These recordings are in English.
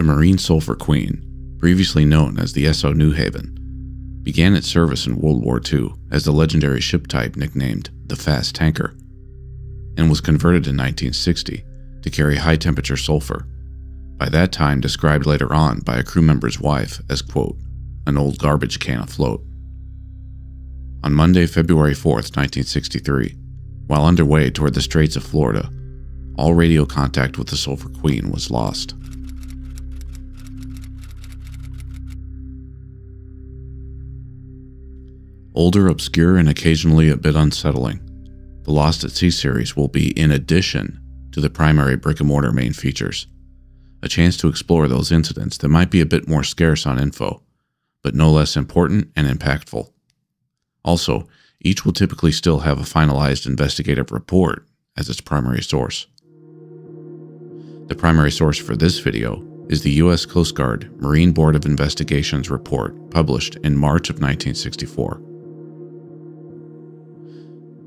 The Marine Sulphur Queen, previously known as the Esso New Haven, began its service in World War II as the legendary ship type nicknamed the Fast Tanker, and was converted in 1960 to carry high-temperature sulfur, by that time described later on by a crew member's wife as, quote, an old garbage can afloat. On Monday, February 4th, 1963, while underway toward the Straits of Florida, all radio contact with the Sulphur Queen was lost. Older, obscure, and occasionally a bit unsettling, the Lost at Sea series will be in addition to the primary Brick Immortar main features, a chance to explore those incidents that might be a bit more scarce on info, but no less important and impactful. Also, each will typically still have a finalized investigative report as its primary source. The primary source for this video is the U.S. Coast Guard Marine Board of Investigation's report published in March of 1964.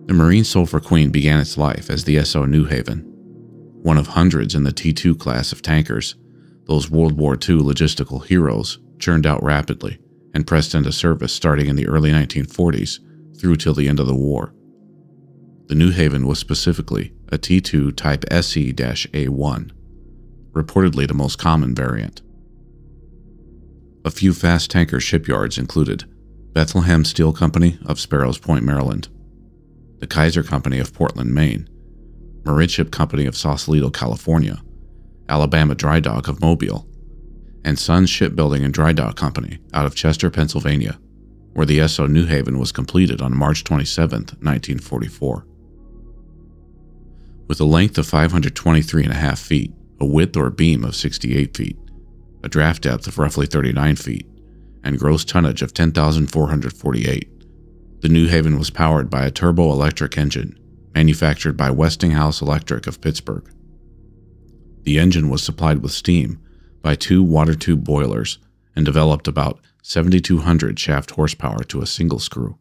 The Marine Sulphur Queen began its life as the Esso New Haven, one of hundreds in the T2 class of tankers. Those World War II logistical heroes churned out rapidly and pressed into service starting in the early 1940s through till the end of the war. The New Haven was specifically a T2 Type SE-A1, reportedly the most common variant. A few fast tanker shipyards included Bethlehem Steel Company of Sparrows Point, Maryland, the Kaiser Company of Portland, Maine, Maritime Company of Sausalito, California, Alabama Dry Dock of Mobile, and Sun Shipbuilding and Dry Dock Company out of Chester, Pennsylvania, where the Esso New Haven was completed on March 27, 1944. With a length of 523.5 feet, a width or beam of 68 feet, a draft depth of roughly 39 feet, and gross tonnage of 10,448, the New Haven was powered by a turbo-electric engine manufactured by Westinghouse Electric of Pittsburgh. The engine was supplied with steam by 2 water tube boilers and developed about 7,200 shaft horsepower to a single screw,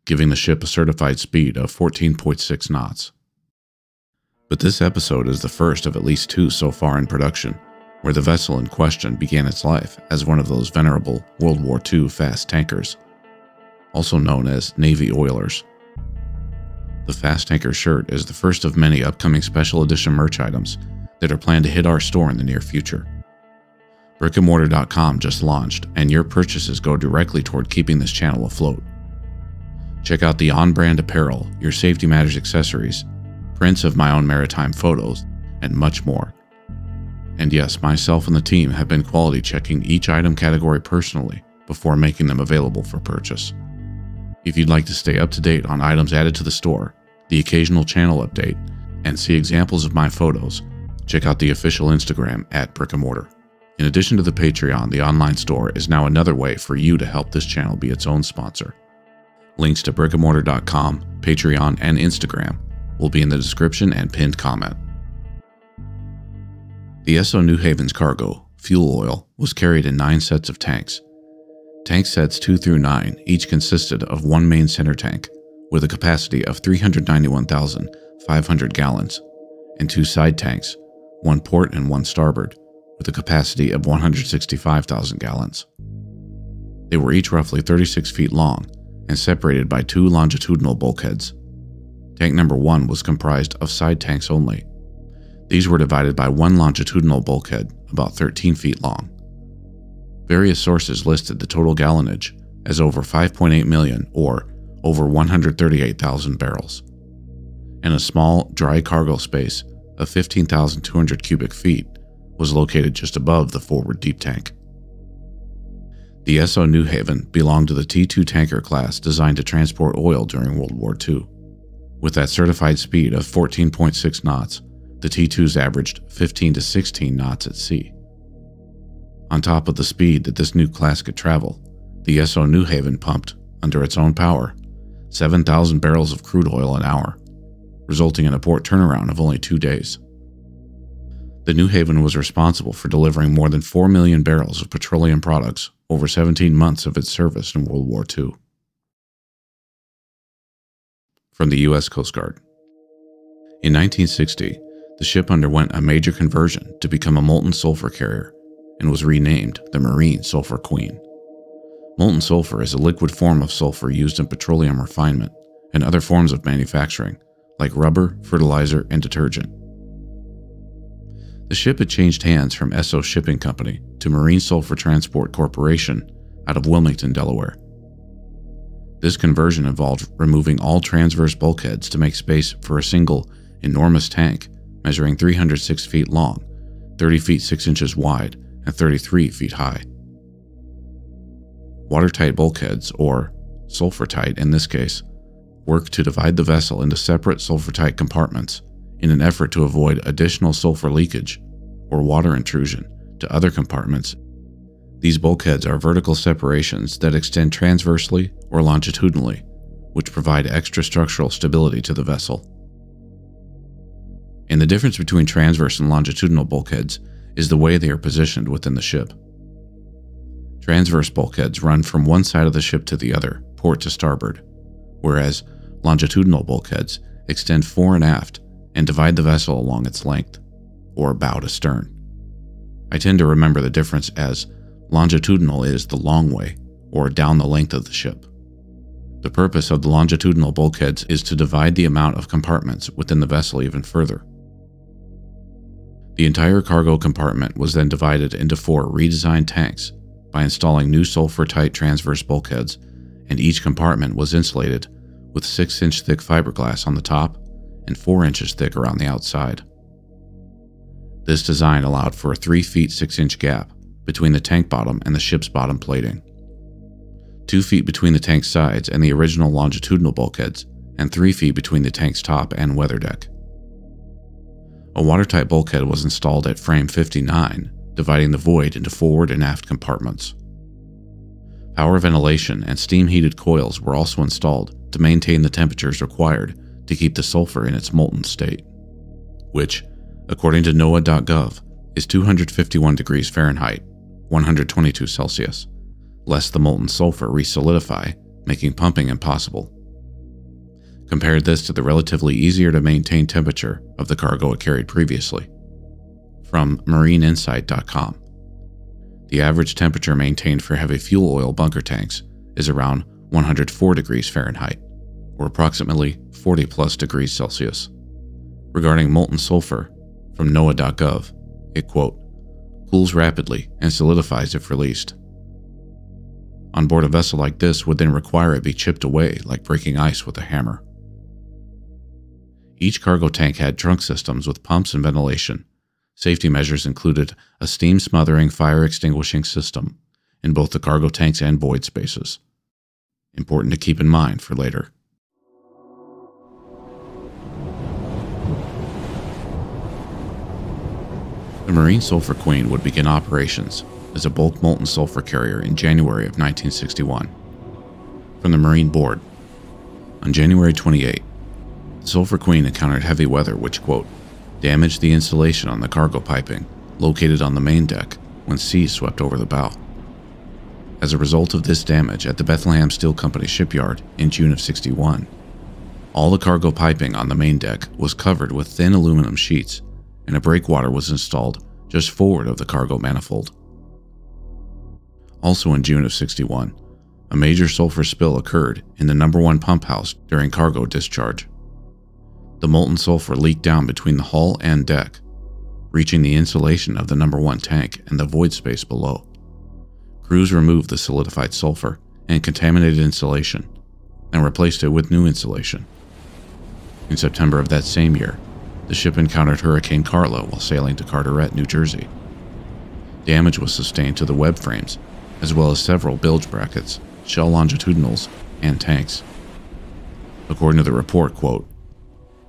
giving the ship a certified speed of 14.6 knots. But this episode is the first of at least 2 so far in production, where the vessel in question began its life as one of those venerable World War II fast tankers, also known as Navy oilers. The Fast Tanker shirt is the first of many upcoming special edition merch items that are planned to hit our store in the near future. BrickImmortar.com just launched, and your purchases go directly toward keeping this channel afloat. Check out the on-brand apparel, your Safety Matters accessories, prints of my own maritime photos, and much more. And yes, myself and the team have been quality checking each item category personally before making them available for purchase. If you'd like to stay up to date on items added to the store, the occasional channel update, and see examples of my photos, check out the official Instagram at Brick Immortar. In addition to the Patreon, the online store is now another way for you to help this channel be its own sponsor. Links to BrickImmortar.com, Patreon, and Instagram will be in the description and pinned comment. The Esso New Haven's cargo, fuel oil, was carried in 9 sets of tanks. Tank sets 2 through 9 each consisted of 1 main center tank with a capacity of 391,500 gallons and 2 side tanks, 1 port and 1 starboard, with a capacity of 165,000 gallons. They were each roughly 36 feet long and separated by 2 longitudinal bulkheads. Tank number 1 was comprised of side tanks only. These were divided by 1 longitudinal bulkhead about 13 feet long. Various sources listed the total gallonage as over 5.8 million or over 138,000 barrels, and a small dry cargo space of 15,200 cubic feet was located just above the forward deep tank. The Esso New Haven belonged to the T2 tanker class designed to transport oil during World War II. With that certified speed of 14.6 knots, the T2s averaged 15 to 16 knots at sea. On top of the speed that this new class could travel, the Esso New Haven pumped, under its own power, 7,000 barrels of crude oil an hour, resulting in a port turnaround of only 2 days. The New Haven was responsible for delivering more than 4 million barrels of petroleum products over 17 months of its service in World War II. From the U.S. Coast Guard. In 1960, the ship underwent a major conversion to become a molten sulfur carrier and was renamed the Marine Sulphur Queen. Molten sulfur is a liquid form of sulfur used in petroleum refinement and other forms of manufacturing, like rubber, fertilizer, and detergent. The ship had changed hands from Esso Shipping Company to Marine Sulphur Transport Corporation out of Wilmington, Delaware. This conversion involved removing all transverse bulkheads to make space for a single, enormous tank measuring 306 feet long, 30 feet 6 inches wide, and 33 feet high. Watertight bulkheads, or sulfur-tight in this case, work to divide the vessel into separate sulfur-tight compartments in an effort to avoid additional sulfur leakage or water intrusion to other compartments. These bulkheads are vertical separations that extend transversely or longitudinally, which provide extra structural stability to the vessel. And the difference between transverse and longitudinal bulkheads is the way they are positioned within the ship. Transverse bulkheads run from one side of the ship to the other, port to starboard, whereas longitudinal bulkheads extend fore and aft and divide the vessel along its length, or bow to stern. I tend to remember the difference as longitudinal is the long way, or down the length of the ship. The purpose of the longitudinal bulkheads is to divide the amount of compartments within the vessel even further. The entire cargo compartment was then divided into 4 redesigned tanks by installing new sulfur-tight transverse bulkheads, and each compartment was insulated with 6-inch thick fiberglass on the top and 4 inches thick around the outside. This design allowed for a 3 feet 6-inch gap between the tank bottom and the ship's bottom plating, 2 feet between the tank's sides and the original longitudinal bulkheads, and 3 feet between the tank's top and weather deck. A watertight bulkhead was installed at frame 59, dividing the void into forward and aft compartments. Power ventilation and steam-heated coils were also installed to maintain the temperatures required to keep the sulfur in its molten state, which, according to NOAA.gov, is 251 degrees Fahrenheit, 122 Celsius, lest the molten sulfur re-solidify, making pumping impossible. Compared this to the relatively easier to maintain temperature of the cargo it carried previously. From marineinsight.com. The average temperature maintained for heavy fuel oil bunker tanks is around 104 degrees Fahrenheit, or approximately 40 plus degrees Celsius. Regarding molten sulfur, from NOAA.gov, it, quote, cools rapidly and solidifies if released. On board a vessel like this would then require it be chipped away like breaking ice with a hammer. Each cargo tank had trunk systems with pumps and ventilation. Safety measures included a steam smothering fire extinguishing system in both the cargo tanks and void spaces. Important to keep in mind for later. The Marine Sulphur Queen would begin operations as a bulk molten sulfur carrier in January of 1961. From the Marine Board, on January 28, the Sulphur Queen encountered heavy weather which, quote, damaged the insulation on the cargo piping located on the main deck when seas swept over the bow. As a result of this damage at the Bethlehem Steel Company shipyard in June of '61, all the cargo piping on the main deck was covered with thin aluminum sheets, and a breakwater was installed just forward of the cargo manifold. Also in June of '61, a major sulfur spill occurred in the No. 1 pump house during cargo discharge. The molten sulfur leaked down between the hull and deck, reaching the insulation of the No. 1 tank and the void space below. Crews removed the solidified sulfur and contaminated insulation and replaced it with new insulation. In September of that same year, the ship encountered Hurricane Carla while sailing to Carteret, New Jersey. Damage was sustained to the web frames, as well as several bilge brackets, shell longitudinals, and tanks. According to the report, quote,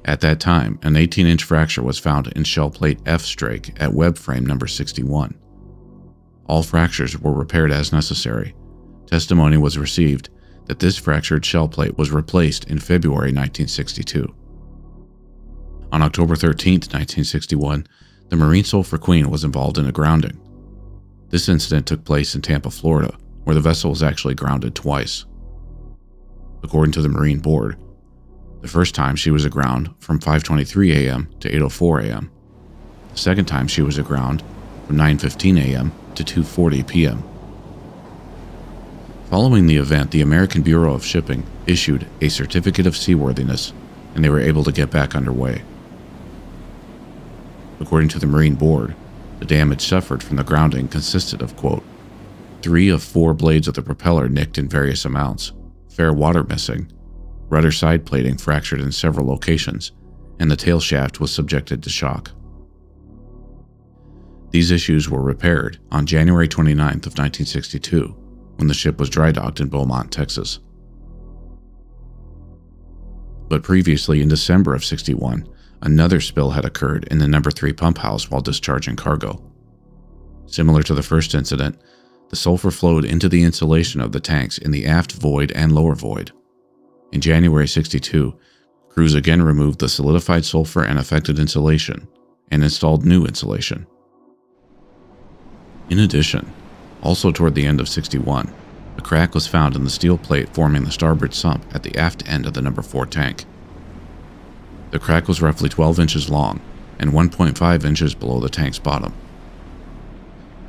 at that time, an 18-inch fracture was found in shell plate F strake at web frame number 61. All fractures were repaired as necessary. Testimony was received that this fractured shell plate was replaced in February 1962. On October 13, 1961, the Marine Sulphur Queen was involved in a grounding. This incident took place in Tampa, Florida, where the vessel was actually grounded twice. According to the Marine Board, the first time she was aground from 5:23 a.m. to 8:04 a.m. The second time she was aground from 9:15 a.m. to 2:40 p.m. Following the event, the American Bureau of Shipping issued a certificate of seaworthiness, and they were able to get back underway. According to the Marine Board, the damage suffered from the grounding consisted of, quote, 3 of 4 blades of the propeller nicked in various amounts, fair water missing, rudder side plating fractured in several locations, and the tail shaft was subjected to shock. These issues were repaired on January 29th of 1962, when the ship was dry docked in Beaumont, Texas. But previously in December of 61, another spill had occurred in the No. 3 pump house while discharging cargo. Similar to the first incident, the sulfur flowed into the insulation of the tanks in the aft void and lower void. In January 62, crews again removed the solidified sulfur and affected insulation and installed new insulation. In addition, also toward the end of 61, a crack was found in the steel plate forming the starboard sump at the aft end of the No. 4 tank. The crack was roughly 12 inches long and 1.5 inches below the tank's bottom.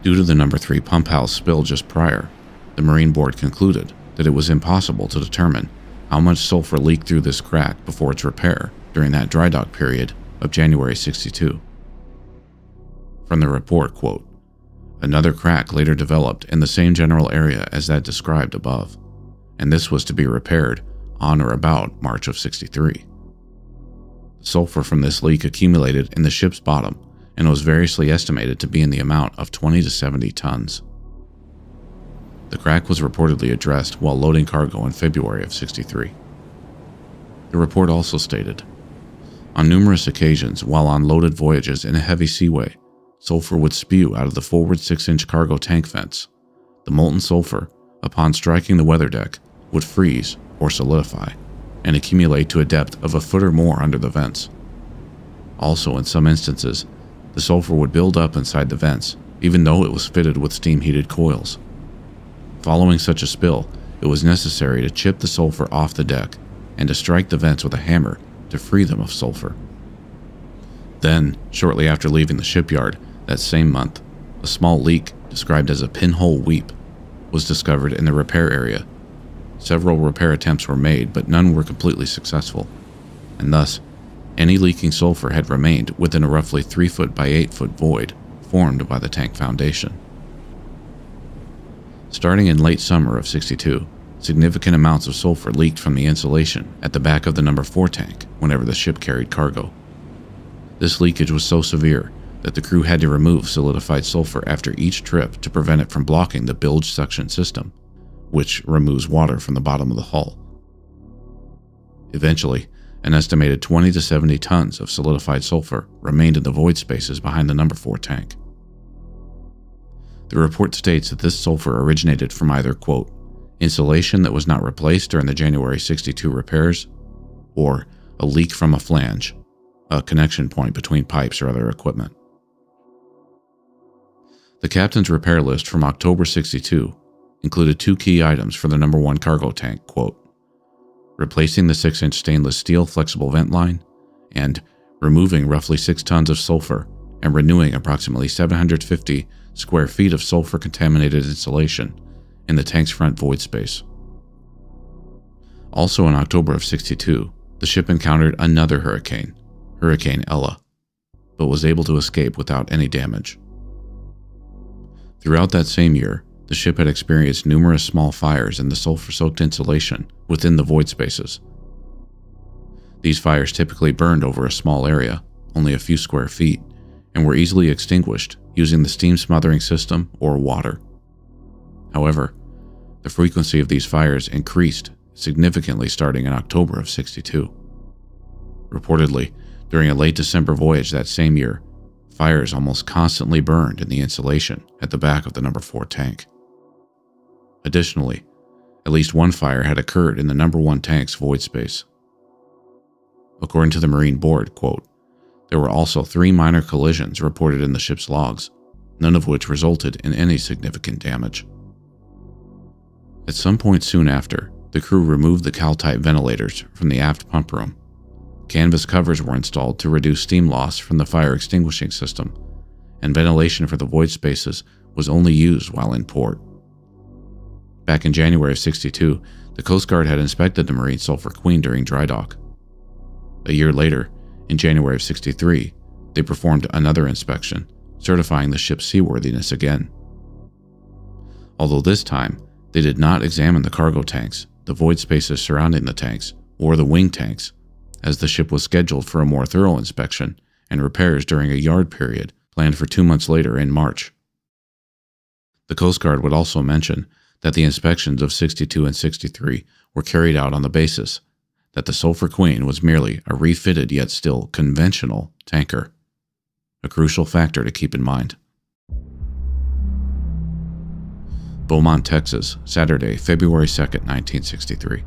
Due to the No. 3 pump house spill just prior, the Marine Board concluded that it was impossible to determine how much sulfur leaked through this crack before its repair during that dry dock period of January 62. From the report, quote, another crack later developed in the same general area as that described above, and this was to be repaired on or about March of 63. The sulfur from this leak accumulated in the ship's bottom and was variously estimated to be in the amount of 20 to 70 tons. The crack was reportedly addressed while loading cargo in February of 63. The report also stated, on numerous occasions while on loaded voyages in a heavy seaway, sulfur would spew out of the forward 6-inch cargo tank vents. The molten sulfur, upon striking the weather deck, would freeze or solidify and accumulate to a depth of a foot or more under the vents. Also, in some instances, the sulfur would build up inside the vents, even though it was fitted with steam-heated coils. Following such a spill, it was necessary to chip the sulfur off the deck and to strike the vents with a hammer to free them of sulfur. Then, shortly after leaving the shipyard, that same month, a small leak, described as a pinhole weep, was discovered in the repair area. Several repair attempts were made, but none were completely successful, and thus, any leaking sulfur had remained within a roughly 3-foot by 8-foot void formed by the tank foundation. Starting in late summer of 62, significant amounts of sulfur leaked from the insulation at the back of the No. 4 tank whenever the ship carried cargo. This leakage was so severe that the crew had to remove solidified sulfur after each trip to prevent it from blocking the bilge suction system, which removes water from the bottom of the hull. Eventually, an estimated 20 to 70 tons of solidified sulfur remained in the void spaces behind the No. 4 tank. The report states that this sulfur originated from either, quote, insulation that was not replaced during the January 62 repairs, or a leak from a flange, a connection point between pipes or other equipment. The captain's repair list from October 62 included 2 key items for the No. 1 cargo tank, quote, replacing the 6-inch stainless steel flexible vent line, and removing roughly 6 tons of sulfur and renewing approximately 750 square feet of sulfur-contaminated insulation in the tank's front void space. Also in October of 62, the ship encountered another hurricane, Hurricane Ella, but was able to escape without any damage. Throughout that same year, the ship had experienced numerous small fires in the sulfur-soaked insulation within the void spaces. These fires typically burned over a small area, only a few square feet, and were easily extinguished using the steam smothering system or water. However, the frequency of these fires increased significantly starting in October of 62. Reportedly, during a late December voyage that same year, fires almost constantly burned in the insulation at the back of the No. 4 tank. Additionally, at least one fire had occurred in the No. 1 tank's void space. According to the Marine Board, quote, there were also 3 minor collisions reported in the ship's logs, none of which resulted in any significant damage. At some point soon after, the crew removed the cowl-type ventilators from the aft pump room. Canvas covers were installed to reduce steam loss from the fire extinguishing system, and ventilation for the void spaces was only used while in port. Back in January of '62, the Coast Guard had inspected the Marine Sulphur Queen during dry dock. A year later, in January of '63, they performed another inspection, certifying the ship's seaworthiness again. Although this time, they did not examine the cargo tanks, the void spaces surrounding the tanks, or the wing tanks, as the ship was scheduled for a more thorough inspection and repairs during a yard period planned for 2 months later in March. The Coast Guard would also mention that the inspections of '62 and '63 were carried out on the basis that the Sulphur Queen was merely a refitted yet still conventional tanker, a crucial factor to keep in mind. Beaumont, Texas, Saturday, February 2, 1963.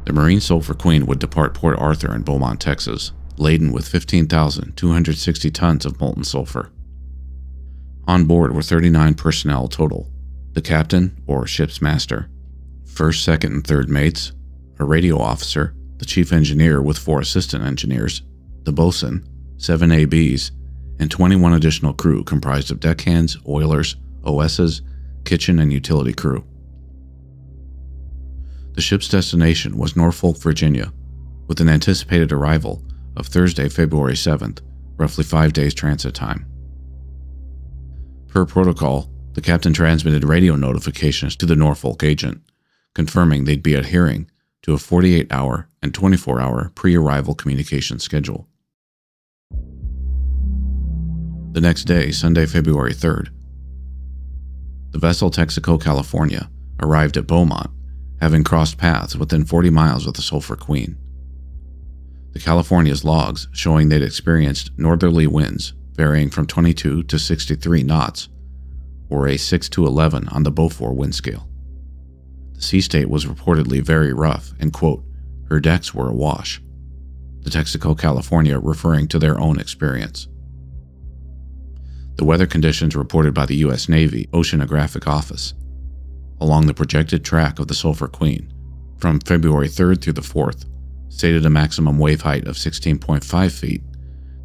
The Marine Sulphur Queen would depart Port Arthur in Beaumont, Texas, laden with 15,260 tons of molten sulfur. On board were 39 personnel total: the captain, or ship's master, first, second, and third mates, a radio officer, the chief engineer with 4 assistant engineers, the bosun, 7 ABs, and 21 additional crew comprised of deckhands, oilers, OSs, kitchen, and utility crew. The ship's destination was Norfolk, Virginia, with an anticipated arrival of Thursday, February 7th, roughly 5 days transit time. Per protocol, the captain transmitted radio notifications to the Norfolk agent, confirming they'd be adhering to a 48-hour and 24-hour pre-arrival communication schedule. The next day, Sunday, February 3rd, the vessel Texaco, California, arrived at Beaumont, having crossed paths within 40 miles of the Sulphur Queen. The California's logs showing they'd experienced northerly winds varying from 22 to 63 knots, or a 6 to 11 on the Beaufort wind scale. The sea state was reportedly very rough, and, quote, her decks were awash, the Texaco, California referring to their own experience. The weather conditions reported by the U.S. Navy Oceanographic Office along the projected track of the Sulphur Queen from February 3rd through the 4th stated a maximum wave height of 16.5 feet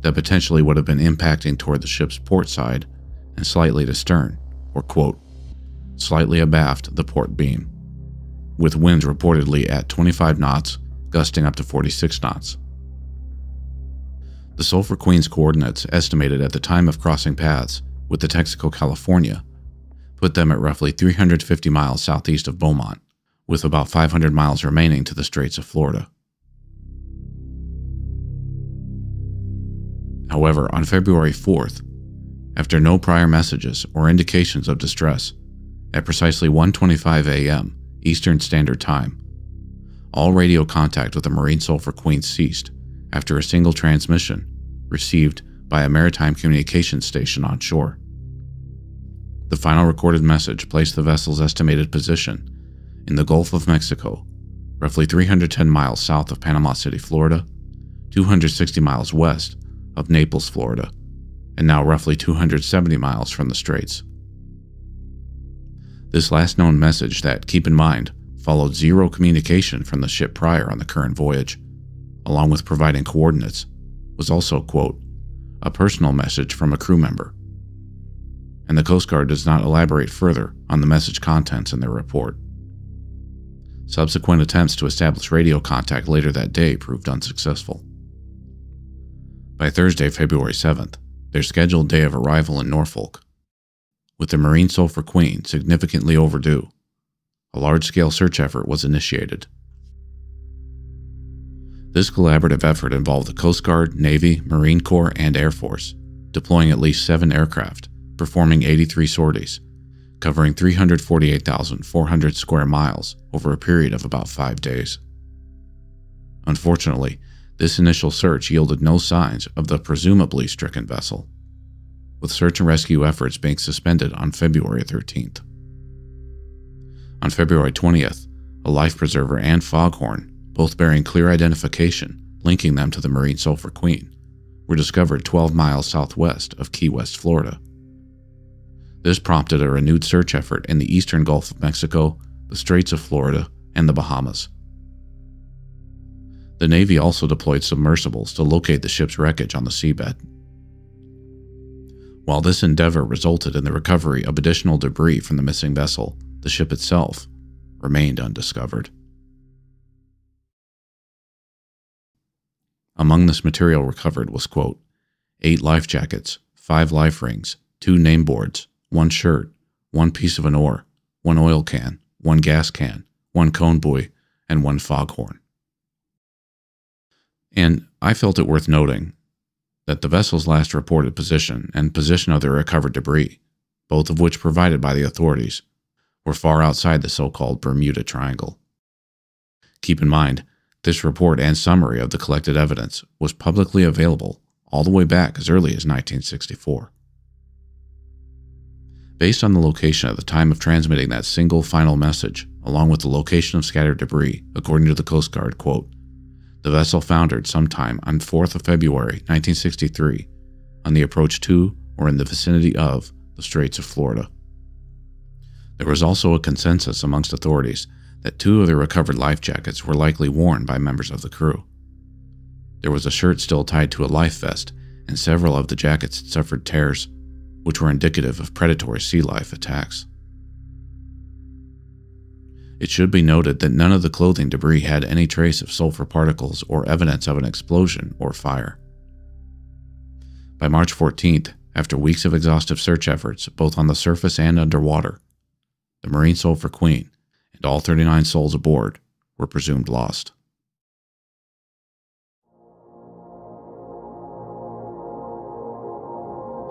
that potentially would have been impacting toward the ship's port side and slightly to stern, or, quote, slightly abaft the port beam, with winds reportedly at 25 knots, gusting up to 46 knots. The Sulphur Queen's coordinates estimated at the time of crossing paths with the Texaco, California, put them at roughly 350 miles southeast of Beaumont, with about 500 miles remaining to the Straits of Florida. However, on February 4th, after no prior messages or indications of distress, at precisely 1:25 a.m. Eastern Standard Time, all radio contact with the Marine Sulphur Queen ceased after a single transmission received by a maritime communications station on shore. The final recorded message placed the vessel's estimated position in the Gulf of Mexico, roughly 310 miles south of Panama City, Florida, 260 miles west of Naples, Florida, and now roughly 270 miles from the Straits. This last known message that, keep in mind, followed zero communication from the ship prior on the current voyage, along with providing coordinates, was also, quote, a personal message from a crew member. And the Coast Guard does not elaborate further on the message contents in their report. Subsequent attempts to establish radio contact later that day proved unsuccessful. By Thursday, February 7th, their scheduled day of arrival in Norfolk, with the Marine Sulphur Queen significantly overdue, a large-scale search effort was initiated. This collaborative effort involved the Coast Guard, Navy, Marine Corps, and Air Force, deploying at least 7 aircraft, performing 83 sorties, covering 348,400 square miles over a period of about 5 days. Unfortunately, this initial search yielded no signs of the presumably stricken vessel, with search and rescue efforts being suspended on February 13th. On February 20th, a life preserver and foghorn, both bearing clear identification linking them to the Marine Sulphur Queen, were discovered 12 miles southwest of Key West, Florida. This prompted a renewed search effort in the eastern Gulf of Mexico, the Straits of Florida, and the Bahamas. The Navy also deployed submersibles to locate the ship's wreckage on the seabed. While this endeavor resulted in the recovery of additional debris from the missing vessel, the ship itself remained undiscovered. Among this material recovered was, quote, 8 life jackets, 5 life rings, 2 name boards, 1 shirt, 1 piece of an oar, 1 oil can, 1 gas can, 1 cone buoy, and 1 foghorn. And I felt it worth noting that the vessel's last reported position and position of the recovered debris, both of which provided by the authorities, were far outside the so-called Bermuda Triangle. Keep in mind, this report and summary of the collected evidence was publicly available all the way back as early as 1964. Based on the location at the time of transmitting that single final message, along with the location of scattered debris, according to the Coast Guard, quote, the vessel foundered sometime on 4th of February 1963 on the approach to or in the vicinity of the Straits of Florida. There was also a consensus amongst authorities that 2 of the recovered life jackets were likely worn by members of the crew. There was a shirt still tied to a life vest, and several of the jackets had suffered tears, which were indicative of predatory sea life attacks. It should be noted that none of the clothing debris had any trace of sulfur particles or evidence of an explosion or fire. By March 14th, after weeks of exhaustive search efforts both on the surface and underwater, the Marine Sulphur Queen and all 39 souls aboard were presumed lost.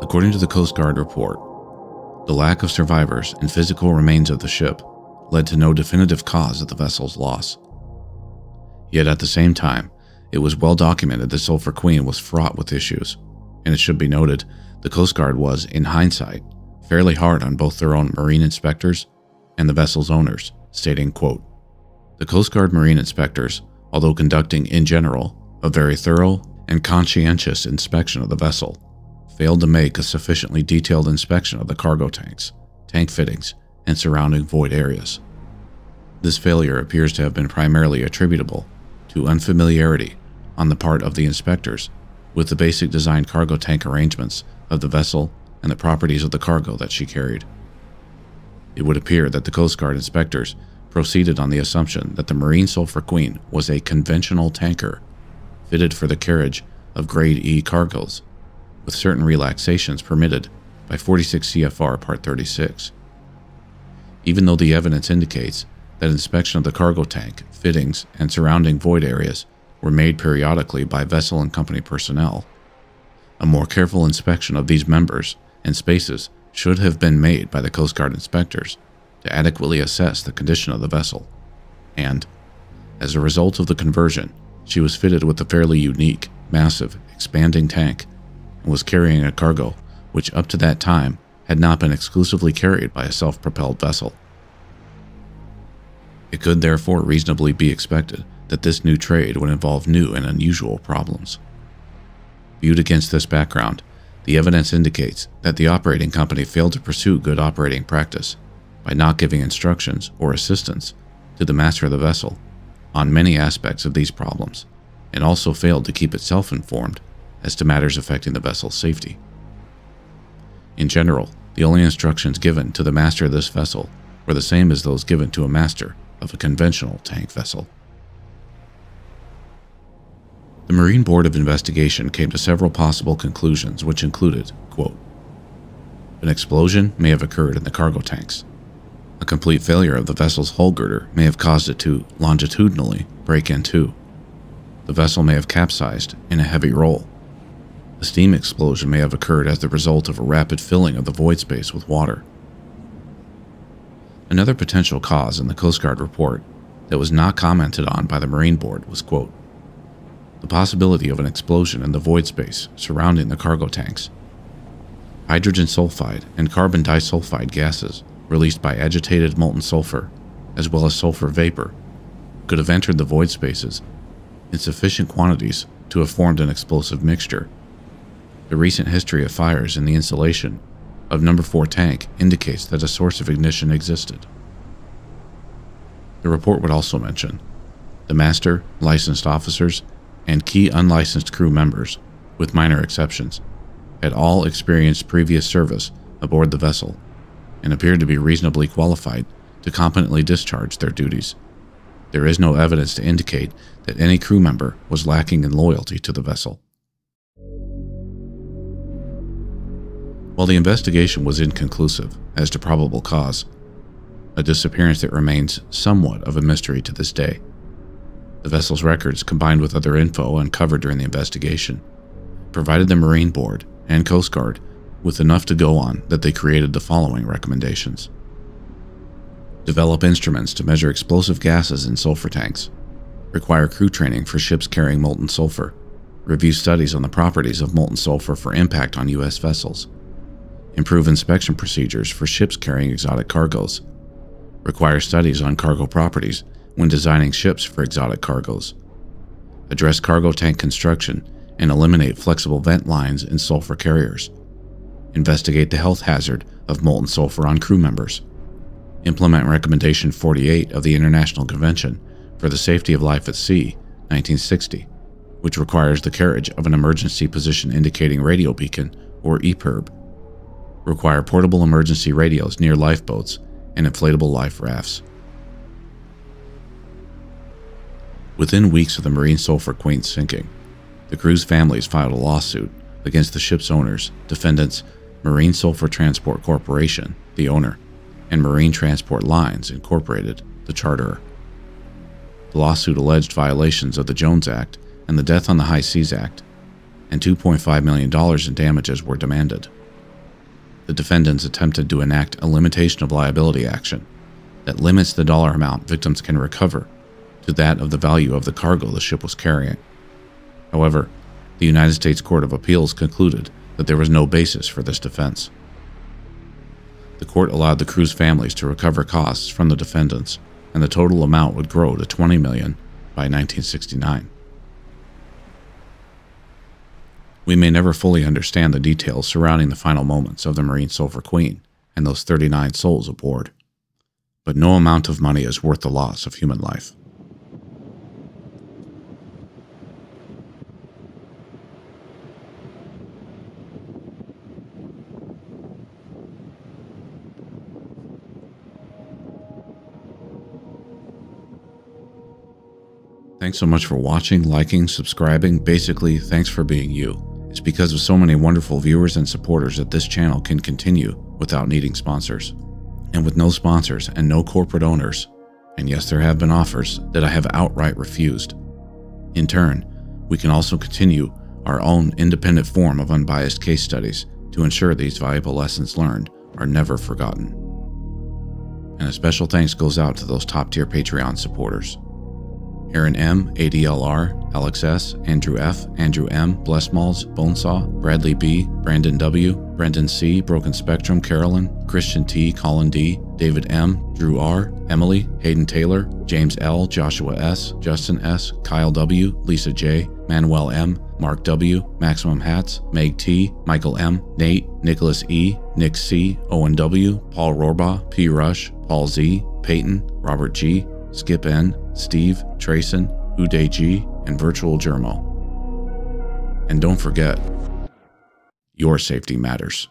According to the Coast Guard report, the lack of survivors and physical remains of the ship led to no definitive cause of the vessel's loss. Yet at the same time, it was well documented the Sulphur Queen was fraught with issues, and it should be noted the Coast Guard was, in hindsight, fairly hard on both their own marine inspectors and the vessel's owners, stating, quote, the Coast Guard marine inspectors, although conducting in general a very thorough and conscientious inspection of the vessel, failed to make a sufficiently detailed inspection of the cargo tanks, tank fittings, and surrounding void areas. This failure appears to have been primarily attributable to unfamiliarity on the part of the inspectors with the basic design cargo tank arrangements of the vessel and the properties of the cargo that she carried. It would appear that the Coast Guard inspectors proceeded on the assumption that the Marine Sulphur Queen was a conventional tanker fitted for the carriage of Grade E cargoes, with certain relaxations permitted by 46 CFR Part 36. Even though the evidence indicates that inspection of the cargo tank, fittings, and surrounding void areas were made periodically by vessel and company personnel, a more careful inspection of these members and spaces should have been made by the Coast Guard inspectors to adequately assess the condition of the vessel, and, as a result of the conversion, she was fitted with a fairly unique, massive, expanding tank and was carrying a cargo which up to that time had not been exclusively carried by a self-propelled vessel. It could therefore reasonably be expected that this new trade would involve new and unusual problems. Viewed against this background, the evidence indicates that the operating company failed to pursue good operating practice by not giving instructions or assistance to the master of the vessel on many aspects of these problems, and also failed to keep itself informed as to matters affecting the vessel's safety. In general, the only instructions given to the master of this vessel were the same as those given to a master of a conventional tank vessel. The Marine Board of Investigation came to several possible conclusions, which included, quote, an explosion may have occurred in the cargo tanks. A complete failure of the vessel's hull girder may have caused it to longitudinally break in two. The vessel may have capsized in a heavy roll. A steam explosion may have occurred as the result of a rapid filling of the void space with water. Another potential cause in the Coast Guard report that was not commented on by the Marine Board was, quote, the possibility of an explosion in the void space surrounding the cargo tanks. Hydrogen sulfide and carbon disulfide gases released by agitated molten sulfur, as well as sulfur vapor, could have entered the void spaces in sufficient quantities to have formed an explosive mixture. The recent history of fires in the insulation of No. 4 tank indicates that a source of ignition existed. The report would also mention the master, licensed officers, and key unlicensed crew members, with minor exceptions, had all experienced previous service aboard the vessel and appeared to be reasonably qualified to competently discharge their duties. There is no evidence to indicate that any crew member was lacking in loyalty to the vessel. While the investigation was inconclusive as to probable cause, a disappearance that remains somewhat of a mystery to this day, the vessel's records, combined with other info uncovered during the investigation, provided the Marine Board and Coast Guard with enough to go on that they created the following recommendations. Develop instruments to measure explosive gases in sulfur tanks. Require crew training for ships carrying molten sulfur. Review studies on the properties of molten sulfur for impact on U.S. vessels. Improve inspection procedures for ships carrying exotic cargoes. Require studies on cargo properties when designing ships for exotic cargoes. Address cargo tank construction and eliminate flexible vent lines in sulfur carriers. Investigate the health hazard of molten sulfur on crew members. Implement Recommendation 48 of the International Convention for the Safety of Life at Sea, 1960, which requires the carriage of an emergency position indicating radio beacon, or EPIRB. Require portable emergency radios near lifeboats and inflatable life rafts. Within weeks of the Marine Sulphur Queen's sinking, the crew's families filed a lawsuit against the ship's owners, defendants Marine Sulphur Transport Corporation, the owner, and Marine Transport Lines, Incorporated, the charterer. The lawsuit alleged violations of the Jones Act and the Death on the High Seas Act, and $2.5 million in damages were demanded. The defendants attempted to enact a limitation of liability action that limits the dollar amount victims can recover to that of the value of the cargo the ship was carrying. However, the United States Court of Appeals concluded that there was no basis for this defense. The court allowed the crew's families to recover costs from the defendants, and the total amount would grow to $20 million by 1969. We may never fully understand the details surrounding the final moments of the Marine Sulphur Queen and those 39 souls aboard, but no amount of money is worth the loss of human life. Thanks so much for watching, liking, subscribing. Basically, thanks for being you. It's because of so many wonderful viewers and supporters that this channel can continue without needing sponsors. And with no sponsors and no corporate owners, and yes, there have been offers that I have outright refused. In turn, we can also continue our own independent form of unbiased case studies to ensure these valuable lessons learned are never forgotten. And a special thanks goes out to those top-tier Patreon supporters: Aaron M., ADLR, Alex S., Andrew F., Andrew M., Blessmalls, Bonesaw, Bradley B., Brandon W., Brendan C., Broken Spectrum, Carolyn, Christian T., Colin D., David M., Drew R., Emily, Hayden Taylor, James L., Joshua S., Justin S., Kyle W., Lisa J., Manuel M., Mark W., Maximum Hats, Meg T., Michael M., Nate, Nicholas E., Nick C., Owen W., Paul Rohrbaugh, P. Rush, Paul Z., Peyton, Robert G., Skip N., Steve, Trayson, Uday G., and Virtual Germo. And don't forget, your safety matters.